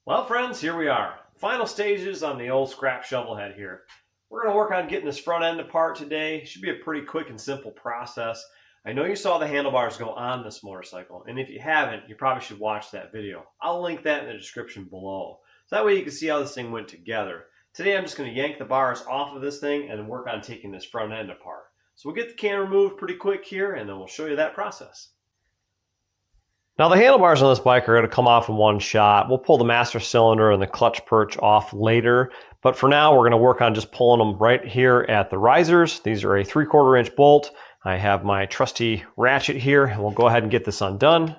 Well, friends, here we are. Final stages on the old scrap shovel head here. We're going to work on getting this front end apart today. Should be a pretty quick and simple process. I know you saw the handlebars go on this motorcycle, and if you haven't, you probably should watch that video. I'll link that in the description below. So that way you can see how this thing went together. Today I'm just going to yank the bars off of this thing and work on taking this front end apart. So we'll get the can removed pretty quick here, and then we'll show you that process. Now the handlebars on this bike are going to come off in one shot. We'll pull the master cylinder and the clutch perch off later, but for now we're going to work on just pulling them right here at the risers. These are a 3/4 inch bolt. I have my trusty ratchet here, and we'll go ahead and get this undone.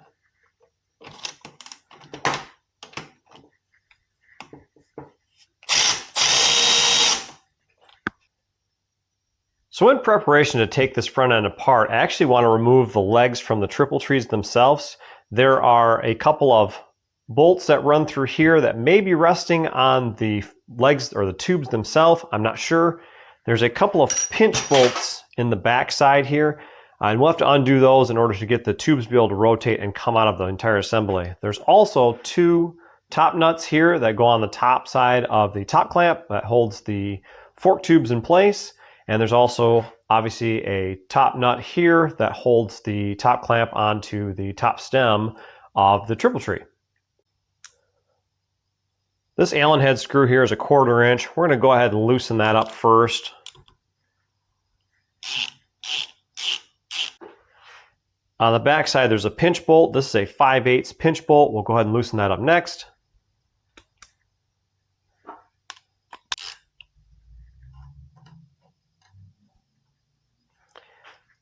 So in preparation to take this front end apart, I actually want to remove the legs from the triple trees themselves. There are a couple of bolts that run through here that may be resting on the legs or the tubes themselves. I'm not sure. There's a couple of pinch bolts in the back side here, and we'll have to undo those in order to get the tubes to be able to rotate and come out of the entire assembly. There's also two top nuts here that go on the top side of the top clamp that holds the fork tubes in place. And there's also obviously a top nut here that holds the top clamp onto the top stem of the triple tree. This Allen head screw here is a 1/4 inch. We're going to go ahead and loosen that up first. On the back side there's a pinch bolt. This is a 5/8 pinch bolt. We'll go ahead and loosen that up next.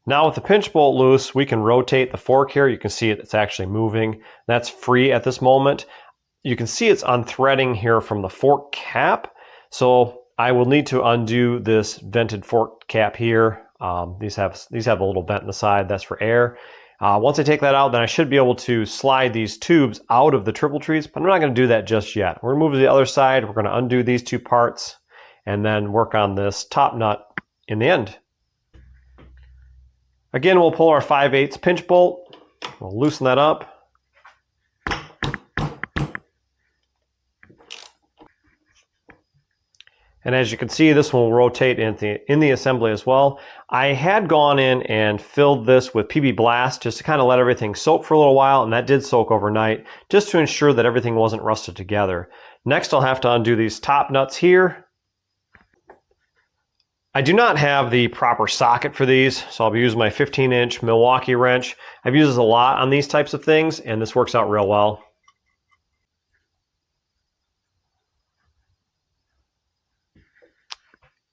Now with the pinch bolt loose, we can rotate the fork here. You can see it's actually moving. That's free at this moment. You can see it's unthreading here from the fork cap. So I will need to undo this vented fork cap here. These have a little vent in the side. That's for air. Once I take that out, then I should be able to slide these tubes out of the triple trees, but I'm not going to do that just yet. We're going to move to the other side. We're going to undo these two parts and then work on this top nut in the end. Again, we'll pull our 5/8 pinch bolt. We'll loosen that up. And as you can see, this one will rotate in the assembly as well. I had gone in and filled this with PB Blast just to kind of let everything soak for a little while, and that did soak overnight, just to ensure that everything wasn't rusted together. Next, I'll have to undo these top nuts here. I do not have the proper socket for these, so I'll be using my 15-inch Milwaukee wrench. I've used this a lot on these types of things, and this works out real well.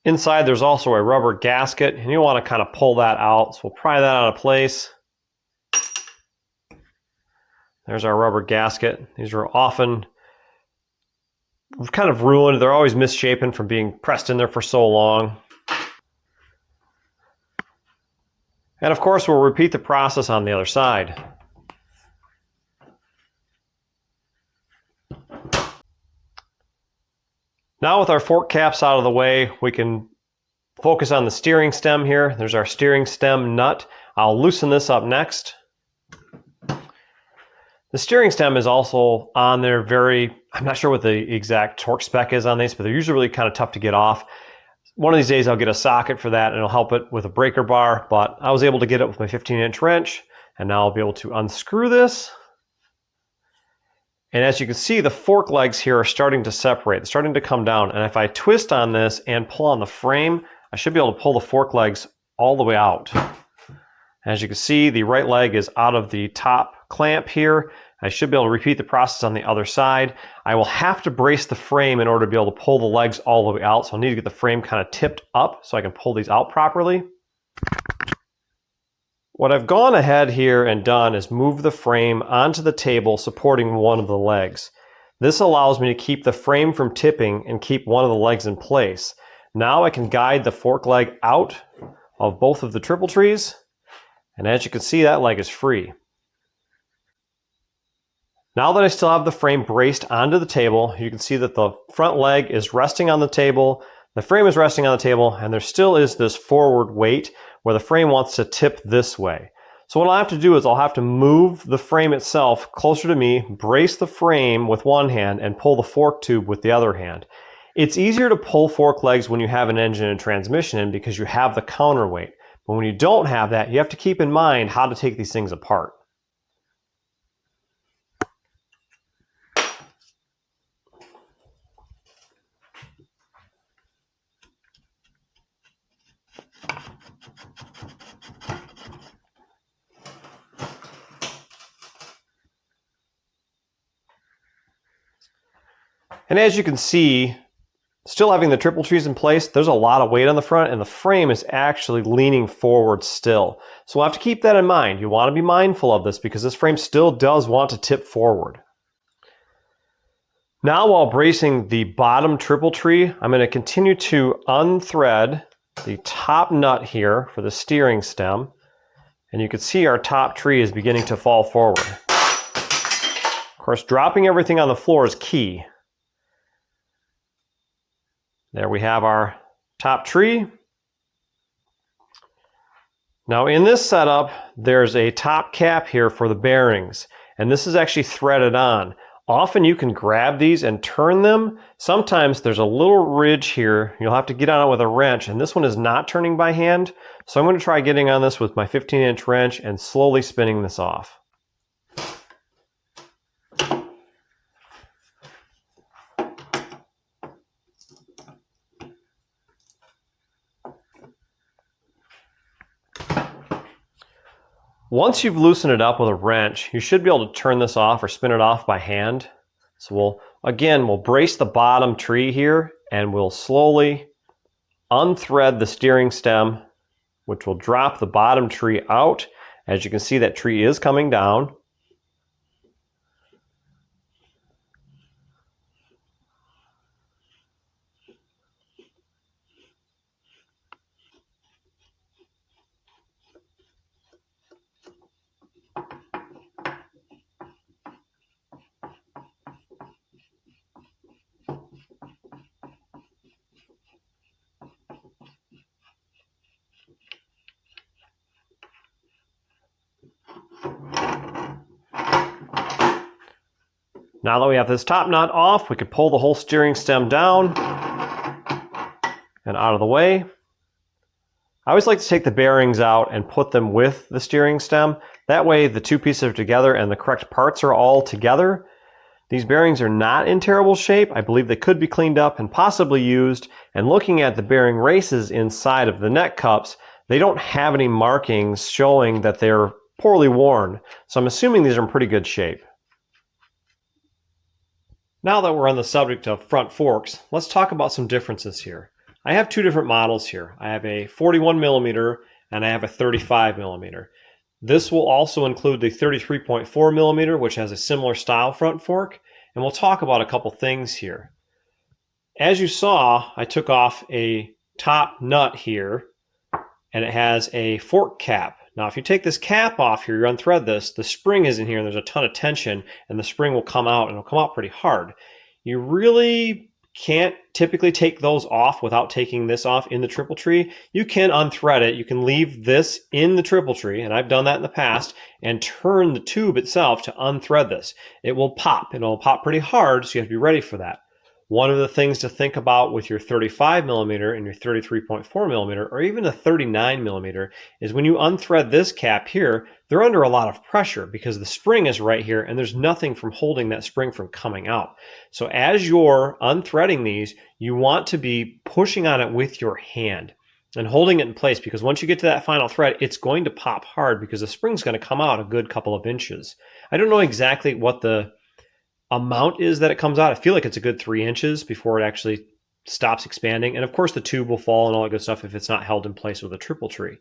Inside there's also a rubber gasket, and you'll want to kind of pull that out. So we'll pry that out of place. There's our rubber gasket. These are often kind of ruined. They're always misshapen from being pressed in there for so long. And of course, we'll repeat the process on the other side. Now with our fork caps out of the way, we can focus on the steering stem here. There's our steering stem nut. I'll loosen this up next. The steering stem is also on there I'm not sure what the exact torque spec is on these, but they're usually really kind of tough to get off. One of these days I'll get a socket for that and it'll help it with a breaker bar, but I was able to get it with my 15-inch wrench, and now I'll be able to unscrew this. And as you can see, the fork legs here are starting to separate. They're starting to come down, and if I twist on this and pull on the frame, I should be able to pull the fork legs all the way out. As you can see, the right leg is out of the top clamp here. I should be able to repeat the process on the other side. I will have to brace the frame in order to be able to pull the legs all the way out, so I'll need to get the frame kind of tipped up so I can pull these out properly. What I've gone ahead here and done is move the frame onto the table supporting one of the legs. This allows me to keep the frame from tipping and keep one of the legs in place. Now I can guide the fork leg out of both of the triple trees, and as you can see, that leg is free. Now that I still have the frame braced onto the table, you can see that the front leg is resting on the table, the frame is resting on the table, and there still is this forward weight where the frame wants to tip this way. So what I'll have to do is I'll have to move the frame itself closer to me, brace the frame with one hand, and pull the fork tube with the other hand. It's easier to pull fork legs when you have an engine and transmission in because you have the counterweight. But when you don't have that, you have to keep in mind how to take these things apart. And as you can see, still having the triple trees in place, there's a lot of weight on the front and the frame is actually leaning forward still. So we'll have to keep that in mind. You want to be mindful of this because this frame still does want to tip forward. Now while bracing the bottom triple tree, I'm going to continue to unthread the top nut here for the steering stem. And you can see our top tree is beginning to fall forward. Of course, dropping everything on the floor is key. There we have our top tree. Now in this setup, there's a top cap here for the bearings, and this is actually threaded on. Often you can grab these and turn them. Sometimes there's a little ridge here. You'll have to get on it with a wrench, and this one is not turning by hand. So I'm going to try getting on this with my 15-inch wrench and slowly spinning this off. Once you've loosened it up with a wrench, you should be able to turn this off or spin it off by hand. So we'll brace the bottom tree here and we'll slowly unthread the steering stem, which will drop the bottom tree out. As you can see, that tree is coming down. Now that we have this top nut off, we could pull the whole steering stem down and out of the way. I always like to take the bearings out and put them with the steering stem. That way the two pieces are together and the correct parts are all together. These bearings are not in terrible shape. I believe they could be cleaned up and possibly used. And looking at the bearing races inside of the neck cups, they don't have any markings showing that they're poorly worn. So I'm assuming these are in pretty good shape. Now that we're on the subject of front forks, let's talk about some differences here. I have two different models here. I have a 41mm and I have a 35mm. This will also include the 33.4mm, which has a similar style front fork, and we'll talk about a couple things here. As you saw, I took off a top nut here, and it has a fork cap. Now, if you take this cap off here, you unthread this, the spring is in here, and there's a ton of tension, and the spring will come out, and it'll come out pretty hard. You really can't typically take those off without taking this off in the triple tree. You can unthread it. You can leave this in the triple tree, and I've done that in the past, and turn the tube itself to unthread this. It will pop, and it'll pop pretty hard, so you have to be ready for that. One of the things to think about with your 35mm and your 33.4mm, or even a 39mm, is when you unthread this cap here, they're under a lot of pressure because the spring is right here and there's nothing from holding that spring from coming out. So as you're unthreading these, you want to be pushing on it with your hand and holding it in place, because once you get to that final thread, it's going to pop hard because the spring's going to come out a good couple of inches. I don't know exactly what the amount is that it comes out. I feel like it's a good 3 inches before it actually stops expanding. And of course the tube will fall and all that good stuff if it's not held in place with a triple tree.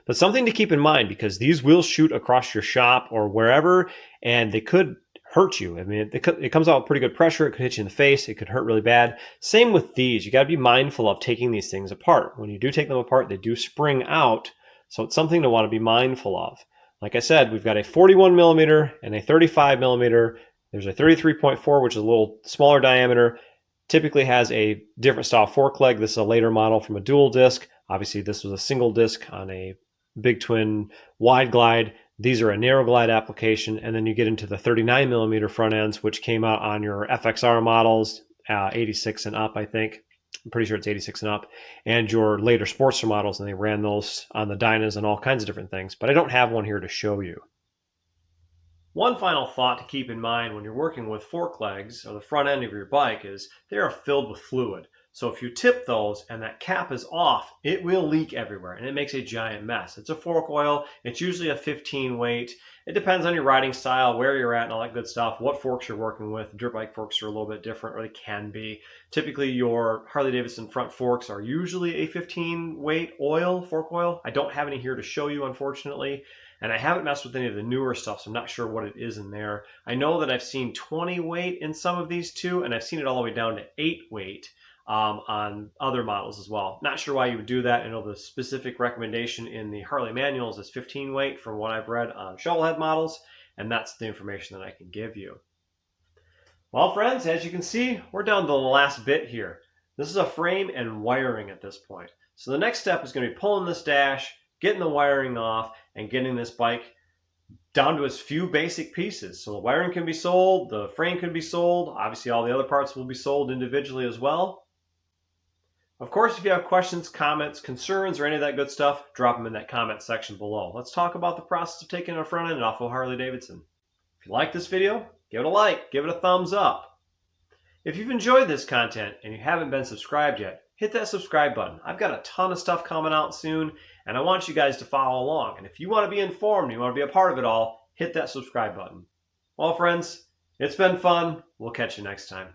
But something to keep in mind, because these will shoot across your shop or wherever, and they could hurt you. I mean, it comes out with pretty good pressure. It could hit you in the face. It could hurt really bad. Same with these. You got to be mindful of taking these things apart. When you do take them apart, they do spring out. So it's something to want to be mindful of. Like I said, we've got a 41mm and a 35mm. There's a 33.4, which is a little smaller diameter, typically has a different style fork leg. This is a later model from a dual disc. Obviously, this was a single disc on a Big Twin wide glide. These are a narrow glide application, and then you get into the 39 millimeter front ends, which came out on your FXR models, 86 and up, I think. I'm pretty sure it's 86 and up, and your later Sportster models, and they ran those on the Dynas and all kinds of different things, but I don't have one here to show you. One final thought to keep in mind when you're working with fork legs or the front end of your bike is they are filled with fluid. So if you tip those and that cap is off, it will leak everywhere and it makes a giant mess. It's a fork oil. It's usually a 15 weight. It depends on your riding style, where you're at and all that good stuff, what forks you're working with. Dirt bike forks are a little bit different, or they can be. Typically your Harley Davidson front forks are usually a 15 weight oil, fork oil. I don't have any here to show you, unfortunately. And I haven't messed with any of the newer stuff, so I'm not sure what it is in there. I know that I've seen 20 weight in some of these too, and I've seen it all the way down to 8 weight on other models as well. Not sure why you would do that. I know the specific recommendation in the Harley manuals is 15 weight from what I've read on Shovelhead models, and that's the information that I can give you. Well, friends, as you can see, we're down to the last bit here. This is a frame and wiring at this point. So the next step is going to be pulling this dash, getting the wiring off, and getting this bike down to its few basic pieces. So the wiring can be sold, the frame can be sold, obviously all the other parts will be sold individually as well. Of course, if you have questions, comments, concerns, or any of that good stuff, drop them in that comment section below. Let's talk about the process of taking a front end off of Harley Davidson. If you like this video, give it a like, give it a thumbs up. If you've enjoyed this content and you haven't been subscribed yet, hit that subscribe button. I've got a ton of stuff coming out soon, and I want you guys to follow along. And if you want to be informed, you want to be a part of it all, hit that subscribe button. Well, friends, it's been fun. We'll catch you next time.